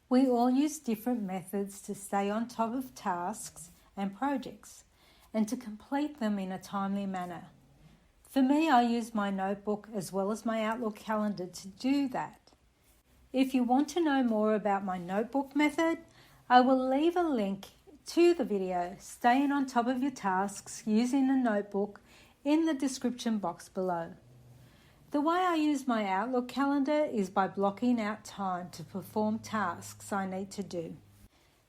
We all use different methods to stay on top of tasks and projects and to complete them in a timely manner. For me, I use my notebook as well as my Outlook calendar to do that. If you want to know more about my notebook method, I will leave a link to the video Staying on Top of Your Tasks Using a Notebook in the description box below. The way I use my Outlook calendar is by blocking out time to perform tasks I need to do.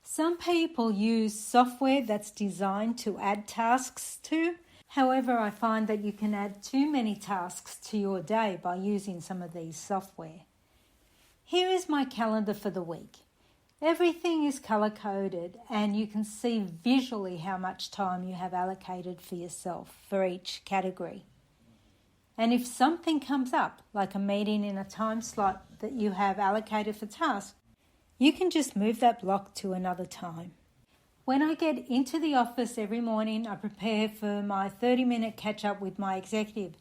Some people use software that's designed to add tasks to. However, I find that you can add too many tasks to your day by using some of these software. Here is my calendar for the week. Everything is color-coded and you can see visually how much time you have allocated for yourself for each category. And if something comes up, like a meeting in a time slot that you have allocated for tasks, you can just move that block to another time. When I get into the office every morning, I prepare for my 30-minute catch-up with my executive.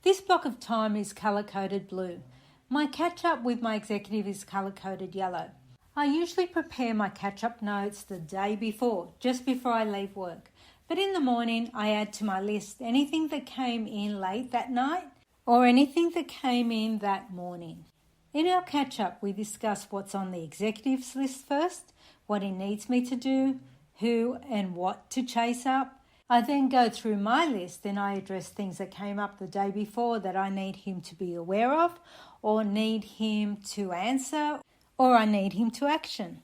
This block of time is color-coded blue. My catch-up with my executive is color-coded yellow. I usually prepare my catch-up notes the day before, just before I leave work. But in the morning, I add to my list anything that came in late that night or anything that came in that morning. In our catch-up, we discuss what's on the executive's list first, what he needs me to do, who and what to chase up. I then go through my list and I address things that came up the day before that I need him to be aware of or need him to answer or I need him to action.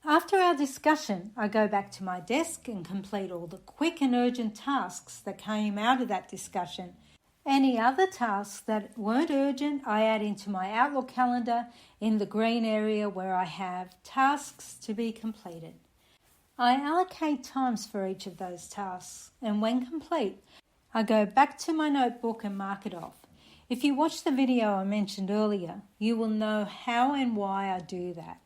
After our discussion, I go back to my desk and complete all the quick and urgent tasks that came out of that discussion. Any other tasks that weren't urgent, I add into my Outlook calendar in the green area where I have tasks to be completed. I allocate times for each of those tasks, and when complete, I go back to my notebook and mark it off. If you watched the video I mentioned earlier, you will know how and why I do that.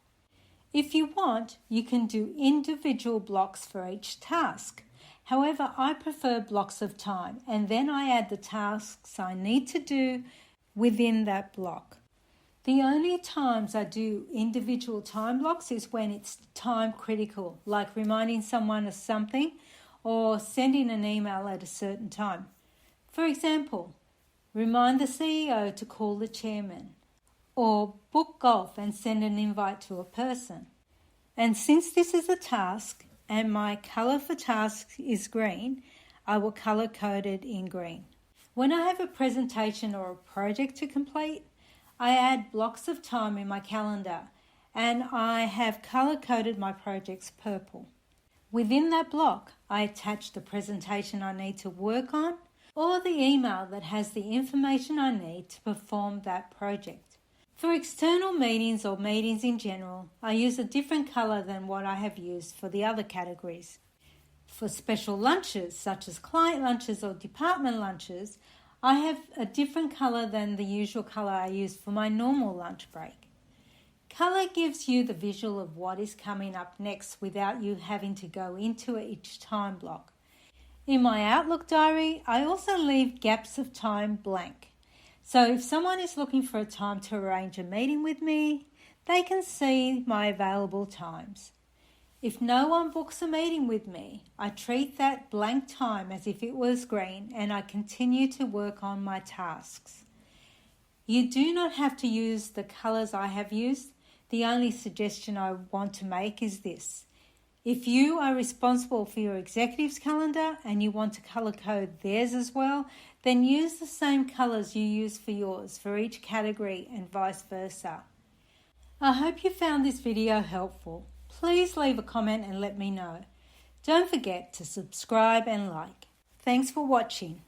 If you want, you can do individual blocks for each task. However, I prefer blocks of time, and then I add the tasks I need to do within that block. The only times I do individual time blocks is when it's time critical, like reminding someone of something or sending an email at a certain time. For example, remind the CEO to call the chairman, or book golf and send an invite to a person. And since this is a task and my colour for task is green, I will colour code it in green. When I have a presentation or a project to complete, I add blocks of time in my calendar and I have colour coded my projects purple. Within that block, I attach the presentation I need to work on or the email that has the information I need to perform that project. For external meetings or meetings in general, I use a different colour than what I have used for the other categories. For special lunches, such as client lunches or department lunches, I have a different colour than the usual colour I use for my normal lunch break. Colour gives you the visual of what is coming up next without you having to go into each time block. In my Outlook diary, I also leave gaps of time blank. So if someone is looking for a time to arrange a meeting with me, they can see my available times. If no one books a meeting with me, I treat that blank time as if it was green and I continue to work on my tasks. You do not have to use the colours I have used. The only suggestion I want to make is this. If you are responsible for your executive's calendar and you want to colour code theirs as well, then use the same colours you use for yours for each category and vice versa. I hope you found this video helpful. Please leave a comment and let me know. Don't forget to subscribe and like. Thanks for watching.